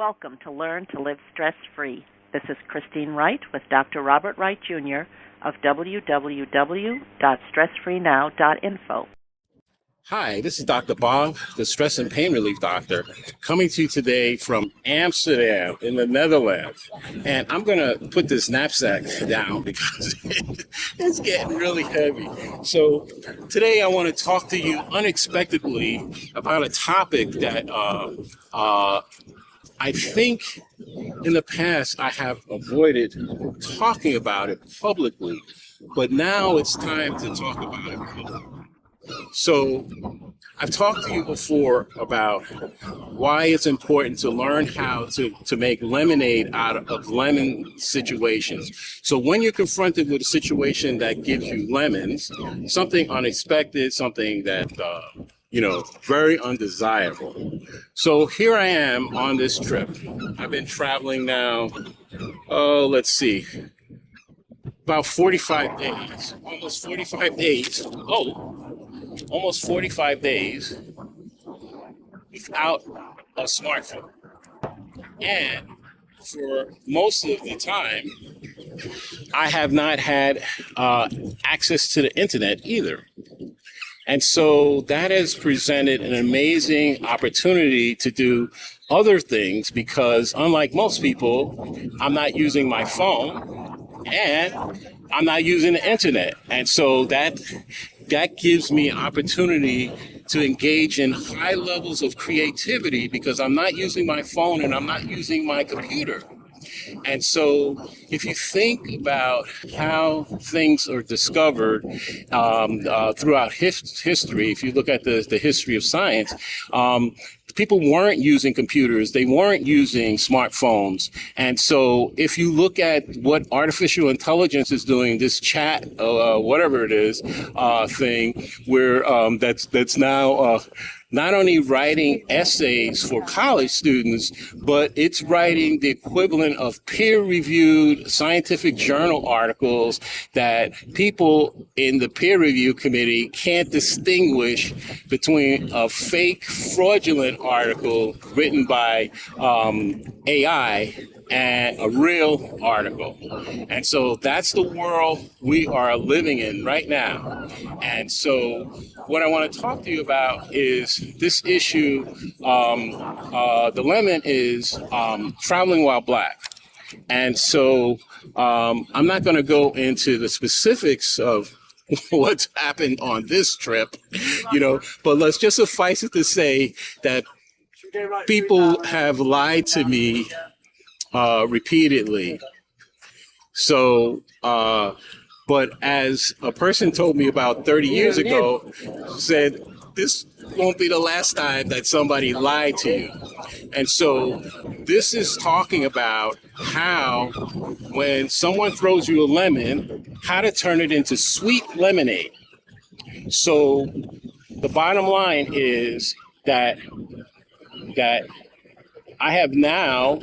Welcome to Learn to Live Stress-Free. This is Christine Wright with Dr. Robert Wright Jr. of www.stressfreenow.info. Hi, this is Dr. Bob, the stress and pain relief doctor, coming to you today from Amsterdam in the Netherlands. And I'm going to put this knapsack down because it's getting really heavy. So today I want to talk to you unexpectedly about a topic that I think in the past I have avoided talking about it publicly, but now it's time to talk about it publicly. So I've talked to you before about why it's important to learn how to make lemonade out of lemon situations. So when you're confronted with a situation that gives you lemons, something unexpected, something that, very undesirable. So here I am on this trip. I've been traveling now, about 45 days, almost 45 days. Almost 45 days without a smartphone. And for most of the time, I have not had access to the internet either. And so that has presented an amazing opportunity to do other things because unlike most people, I'm not using my phone and I'm not using the internet. And so that gives me an opportunity to engage in high levels of creativity because I'm not using my phone and I'm not using my computer. And so if you think about how things are discovered throughout history, if you look at the history of science, people weren't using computers, they weren't using smartphones. And so if you look at what artificial intelligence is doing, this chat, whatever it is, thing, where that's now not only writing essays for college students, but it's writing the equivalent of peer-reviewed scientific journal articles that people in the peer review committee can't distinguish between a fake, fraudulent article written by AI and a real article. And so that's the world we are living in right now. And so what I want to talk to you about is this issue. The lemon is traveling while black. And so I'm not going to go into the specifics of what's happened on this trip, but let's just suffice it to say that people have lied to me repeatedly. So, but as a person told me about 30 years ago, said, this won't be the last time that somebody lied to you. And so this is talking about how when someone throws you a lemon, how to turn it into sweet lemonade. So the bottom line is that I have now,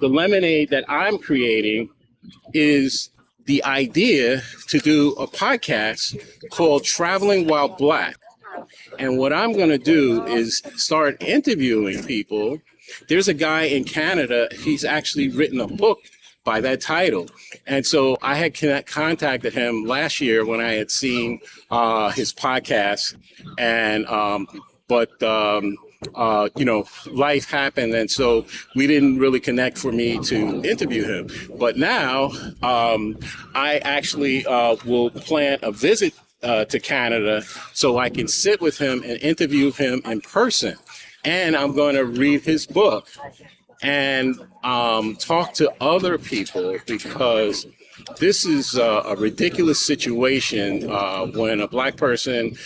the lemonade that I'm creating is the idea to do a podcast called Traveling While Black. And what I'm going to do is start interviewing people. There's a guy in Canada, he's actually written a book by that title. And so I had contacted him last year when I had seen his podcast. And life happened, and so we didn't really connect for me to interview him. But now I actually will plan a visit to Canada so I can sit with him and interview him in person. And I'm going to read his book and talk to other people because this is a ridiculous situation when a black person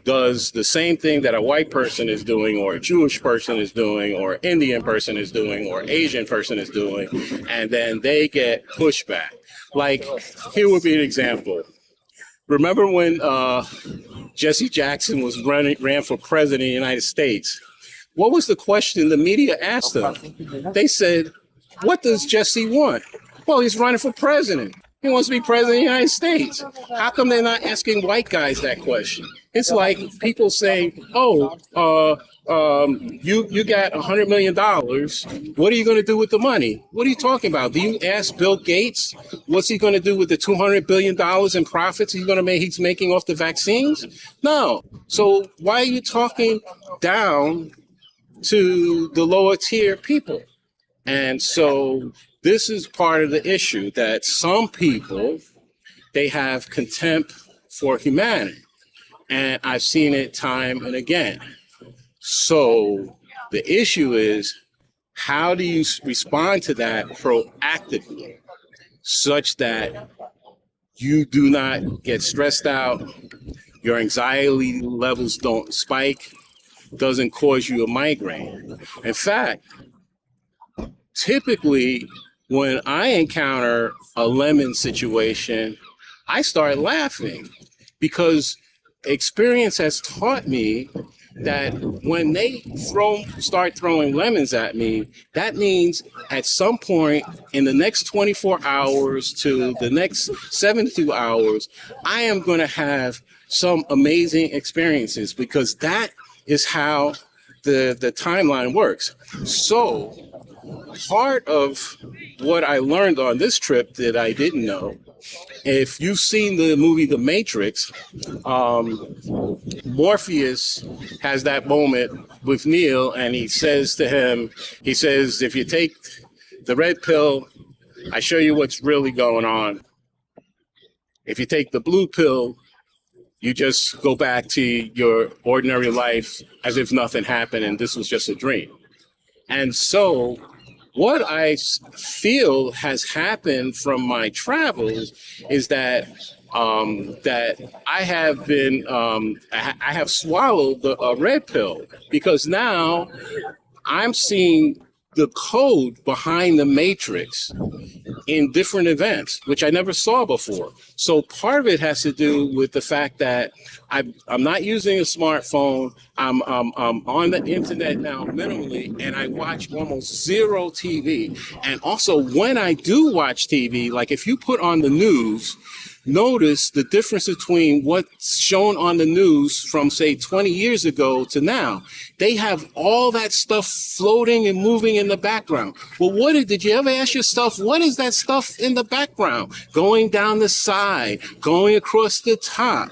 does the same thing that a white person is doing, or a Jewish person is doing, or an Indian person is doing, or Asian person is doing, and then they get pushback. Like, here would be an example. Remember when Jesse Jackson ran for president of the United States? What was the question the media asked him? They said, what does Jesse want? Well, he's running for president. He wants to be president of the United States. How come they're not asking white guys that question? It's like people saying, "Oh, you got $100 million. What are you going to do with the money? What are you talking about? Do you ask Bill Gates what's he going to do with the $200 billion in profits he's making off the vaccines? No. So why are you talking down to the lower tier people? And so this is part of the issue, that some people, they have contempt for humanity. And I've seen it time and again. So the issue is, how do you respond to that proactively such that you do not get stressed out, your anxiety levels don't spike, doesn't cause you a migraine? In fact, typically when I encounter a lemon situation, I start laughing, because experience has taught me that when they start throwing lemons at me, that means at some point in the next 24 hours to the next 72 hours, I am going to have some amazing experiences, because that is how the timeline works. So part of what I learned on this trip that I didn't know, if you've seen the movie The Matrix, Morpheus has that moment with Neo, and he says to him, he says, if you take the red pill, I show you what's really going on. If you take the blue pill, you just go back to your ordinary life as if nothing happened and this was just a dream. And so what I feel has happened from my travels is that I have been I have swallowed the red pill, because now I'm seeing the code behind the matrix in different events, which I never saw before. So part of it has to do with the fact that I'm not using a smartphone. I'm on the internet now minimally, and I watch almost zero TV. And also when I do watch TV, like if you put on the news, notice the difference between what's shown on the news from, say, 20 years ago to now. They have all that stuff floating and moving in the background. Well, did you ever ask yourself, what is that stuff in the background? Going down the side, going across the top.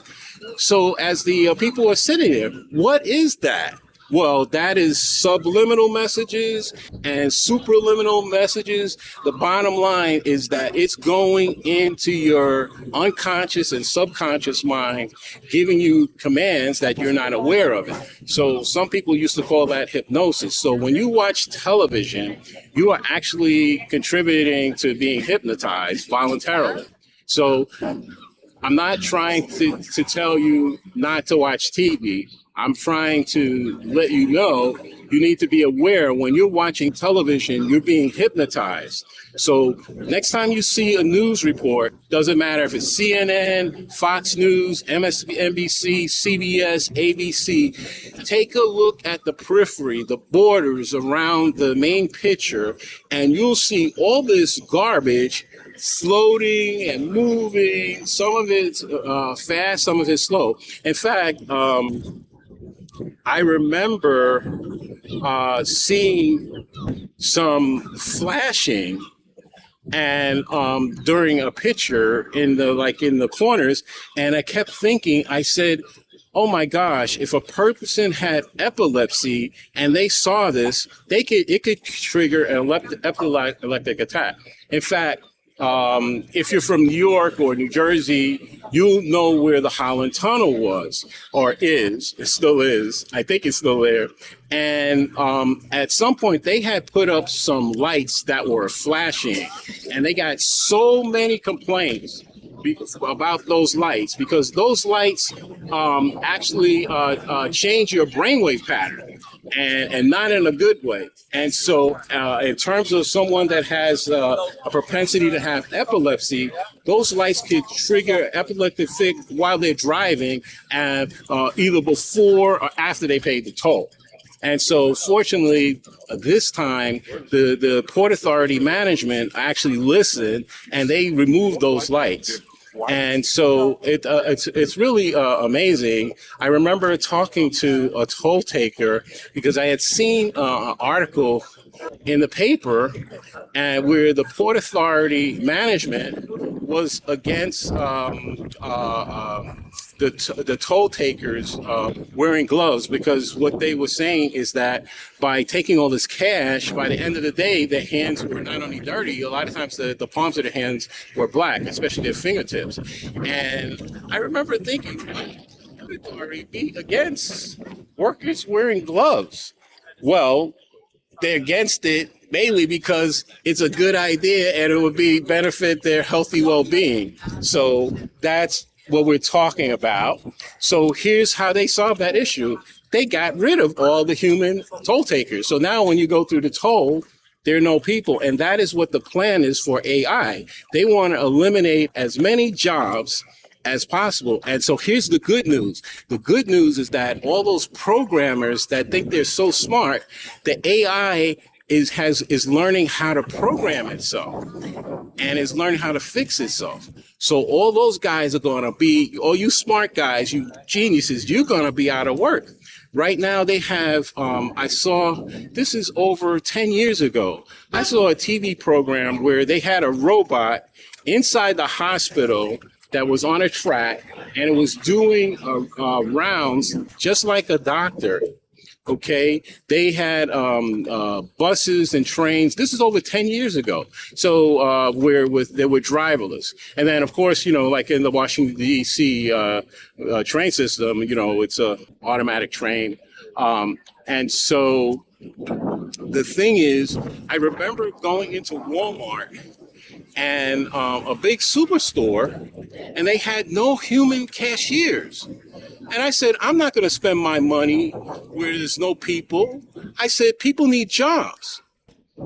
So as the people are sitting there, what is that? Well, that is subliminal messages and superliminal messages. The bottom line is that it's going into your unconscious and subconscious mind, giving you commands that you're not aware of it. So some people used to call that hypnosis. So when you watch television, you are actually contributing to being hypnotized voluntarily. So I'm not trying to tell you not to watch TV. I'm trying to let you know you need to be aware when you're watching television, you're being hypnotized. So next time you see a news report, doesn't matter if it's CNN, Fox News, MSNBC, CBS, ABC, take a look at the periphery, the borders around the main picture, and you'll see all this garbage floating and moving. Some of it's fast, some of it's slow. In fact, I remember seeing some flashing and during a picture in the corners, and I kept thinking, I said, oh my gosh, if a person had epilepsy and they saw this, it could trigger an epileptic attack. In fact, if you're from New York or New Jersey, you'll know where the Holland Tunnel was, or is. It still is. I think it's still there. And at some point, they had put up some lights that were flashing, and they got so many complaints about those lights, because those lights actually change your brainwave pattern, and not in a good way. And so in terms of someone that has a propensity to have epilepsy, those lights could trigger epileptic fit while they're driving, and either before or after they paid the toll. And so fortunately, this time, the Port Authority management actually listened, and they removed those lights. And so it's really amazing. I remember talking to a toll taker because I had seen an article in the paper and where the Port Authority management was against the toll takers wearing gloves, because what they were saying is that by taking all this cash, by the end of the day, their hands were not only dirty, a lot of times the palms of their hands were black, especially their fingertips. And I remember thinking, Port Authority be against workers wearing gloves. Well, they're against it mainly because it's a good idea and it would be benefit their healthy well-being. So that's what we're talking about. So here's how they solved that issue. They got rid of all the human toll takers. So now when you go through the toll, there are no people. And that is what the plan is for AI. They want to eliminate as many jobs as possible. And so here's the good news. The good news is that all those programmers that think they're so smart, the AI is learning how to program itself and is learning how to fix itself. So all those guys are going to be, all you smart guys, you geniuses, you're going to be out of work. Right now they have, I saw, this is over 10 years ago, I saw a TV program where they had a robot inside the hospital that was on a track, and it was doing rounds just like a doctor. Okay, they had buses and trains. This is over 10 years ago. So they were driverless, and then of course, like in the Washington D.C. Train system, it's a automatic train, and so the thing is, I remember going into Walmart and a big superstore, and they had no human cashiers. And I said, I'm not going to spend my money where there's no people. I said, people need jobs.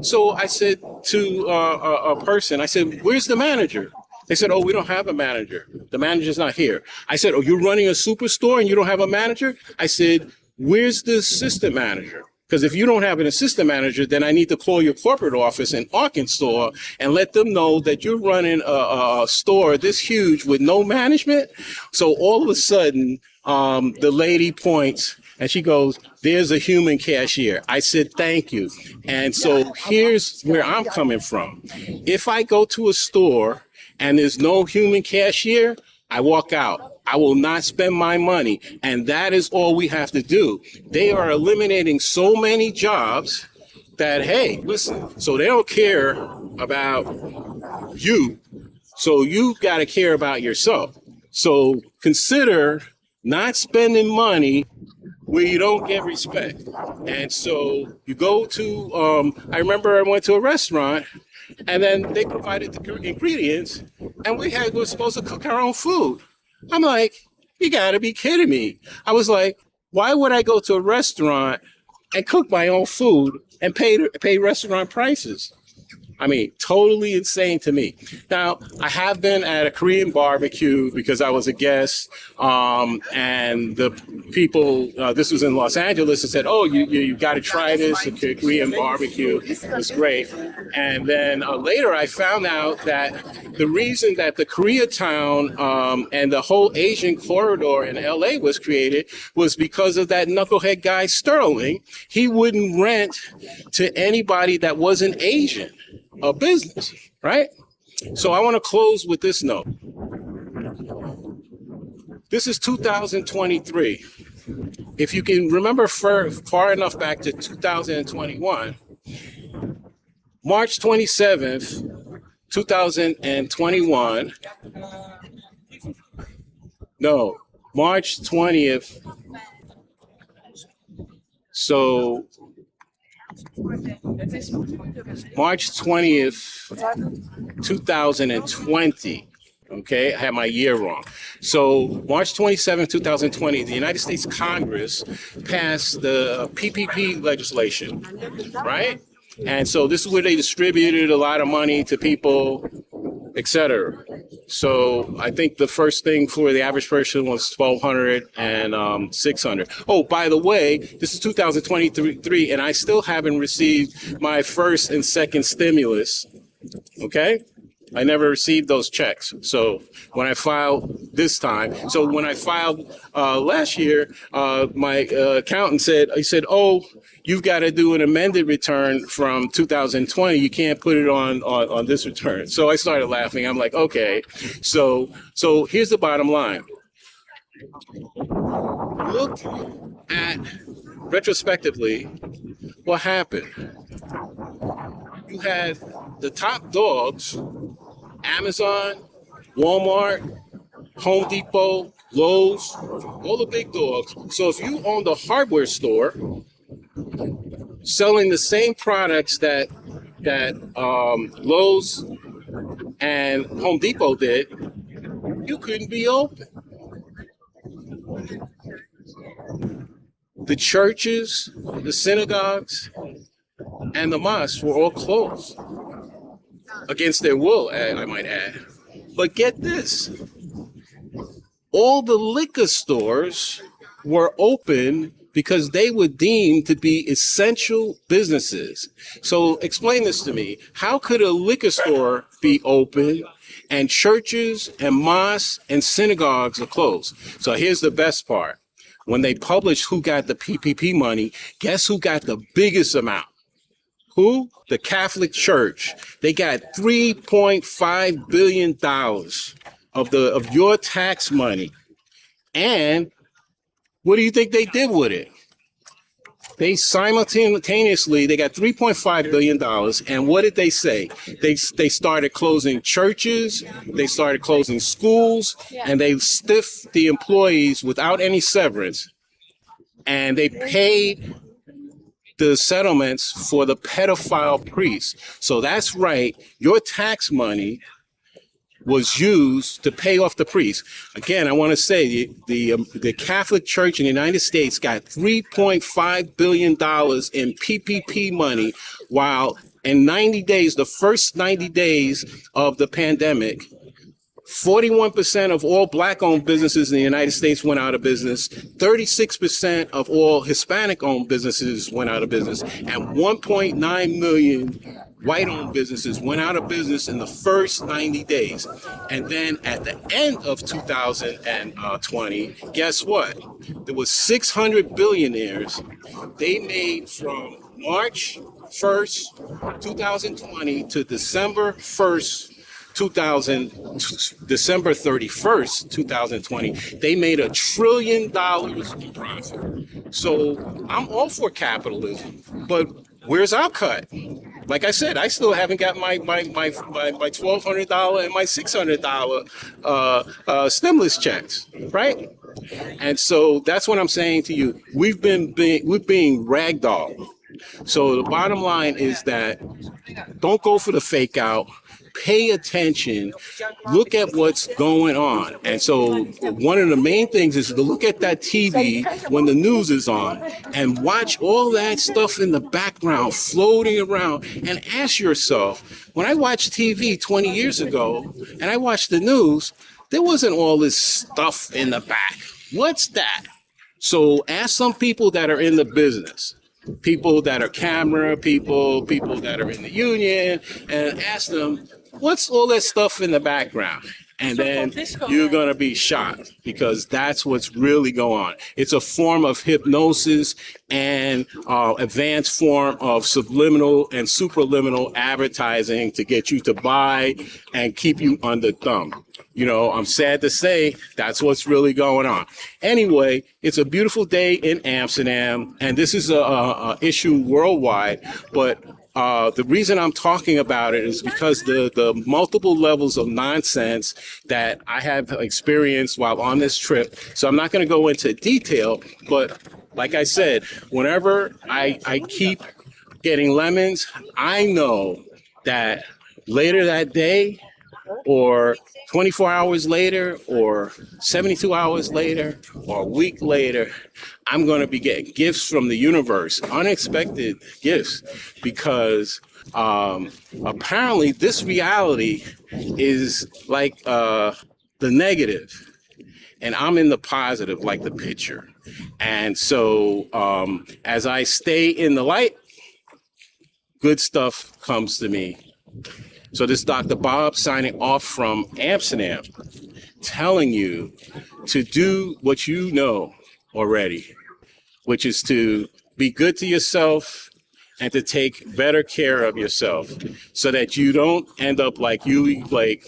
So I said to a person, I said, where's the manager? They said, oh, we don't have a manager. The manager's not here. I said, oh, you're running a superstore and you don't have a manager? I said, where's the assistant manager? Because if you don't have an assistant manager, then I need to call your corporate office in Arkansas and let them know that you're running a store this huge with no management. So all of a sudden, the lady points and she goes, there's a human cashier. I said, thank you. And so here's where I'm coming from. If I go to a store and there's no human cashier, I walk out. I will not spend my money. And that is all we have to do. They are eliminating so many jobs that, hey, listen, so they don't care about you. So you got to care about yourself. So consider not spending money where you don't get respect. And so you go to, I remember I went to a restaurant and then they provided the ingredients and we were supposed to cook our own food. I'm like, you gotta be kidding me. I was like, why would I go to a restaurant and cook my own food and pay restaurant prices? I mean, totally insane to me. Now, I have been at a Korean barbecue because I was a guest, and the people, this was in Los Angeles, and said, oh, you got to try this, the Korean barbecue. It's great. And then later I found out that the reason that the Koreatown and the whole Asian corridor in LA was created was because of that knucklehead guy, Sterling. He wouldn't rent to anybody that wasn't Asian. A business, right? So I want to close with this note. This is 2023. If you can remember far enough back to 2021, March 27th, 2021, no, March 20th. So March 20th, 2020. Okay, I had my year wrong. So March 27, 2020, the United States Congress passed the PPP legislation, right? And so this is where they distributed a lot of money to people, etc. So I think the first thing for the average person was $1,200 and $600. Oh, by the way, this is 2023, and I still haven't received my first and second stimulus. Okay, I never received those checks. So when I filed this time, so when I filed last year, my accountant said, "Oh, you've got to do an amended return from 2020. You can't put it on this return." So I started laughing. I'm like, okay. So here's the bottom line. Look at retrospectively what happened. You had the top dogs, Amazon, Walmart, Home Depot, Lowe's, all the big dogs. So if you owned a hardware store selling the same products that Lowe's and Home Depot did, you couldn't be open. The churches, the synagogues, and the mosques were all closed against their will, I might add. But get this, all the liquor stores were open because they were deemed to be essential businesses. So explain this to me. How could a liquor store be open and churches and mosques and synagogues are closed? So here's the best part. When they published who got the PPP money, guess who got the biggest amount? Who? The Catholic Church. They got $3.5 billion of your tax money. And what do you think they did with it? They simultaneously, they got $3.5 billion. And what did they say? They started closing churches, they started closing schools, and they stiffed the employees without any severance. And they paid the settlements for the pedophile priests. So that's right, your tax money was used to pay off the priests. Again, I want to say the Catholic Church in the United States got $3.5 billion in PPP money, while in 90 days, the first 90 days of the pandemic, 41% of all black-owned businesses in the United States went out of business. 36% of all Hispanic-owned businesses went out of business. And 1.9 million white-owned businesses went out of business in the first 90 days. And then at the end of 2020, guess what? There was 600 billionaires. They made from March 1st, 2020 to December 1st, December 31st, 2020, they made $1 trillion in profit. So I'm all for capitalism, but where's our cut? Like I said, I still haven't got my $1,200 and my $600 stimulus checks, right? And so that's what I'm saying to you. We're being ragdolled. So the bottom line is that don't go for the fake out. Pay attention. Look at what's going on. And so one of the main things is to look at that TV when the news is on and watch all that stuff in the background floating around and ask yourself, when I watched TV 20 years ago and I watched the news, there wasn't all this stuff in the back. What's that? So ask some people that are in the business, people that are camera people, people that are in the union, and ask them, what's all that stuff in the background? And then you're going to be shocked, because that's what's really going on. It's a form of hypnosis and advanced form of subliminal and supraliminal advertising to get you to buy and keep you under thumb. You know, I'm sad to say that's what's really going on. Anyway, it's a beautiful day in Amsterdam, and this is a issue worldwide, but the reason I'm talking about it is because the multiple levels of nonsense that I have experienced while on this trip. So I'm not going to go into detail, but like I said, whenever I keep getting lemons, I know that later that day, or 24 hours later, or 72 hours later, or a week later, I'm going to be getting gifts from the universe, unexpected gifts, because apparently this reality is like the negative, and I'm in the positive, like the picture. And so as I stay in the light, good stuff comes to me. So this is Dr. Bob signing off from Amsterdam, telling you to do what you know already, which is to be good to yourself and to take better care of yourself so that you don't end up like you, like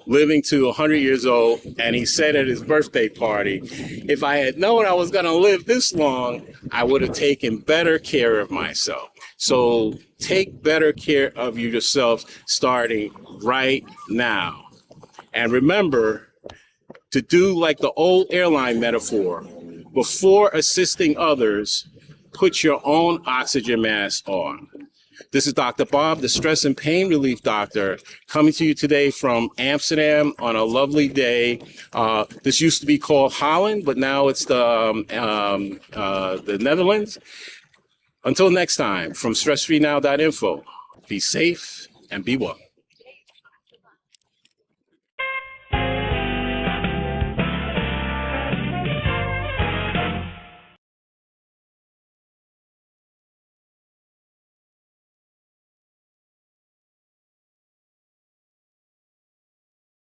living to 100 years old. And he said at his birthday party, if I had known I was going to live this long, I would have taken better care of myself. So take better care of yourself starting right now. And remember to do like the old airline metaphor. Before assisting others, put your own oxygen mask on. This is Dr. Bob, the stress and pain relief doctor, coming to you today from Amsterdam on a lovely day. This used to be called Holland, but now it's the Netherlands. Until next time, from stressfreenow.info, be safe and be well.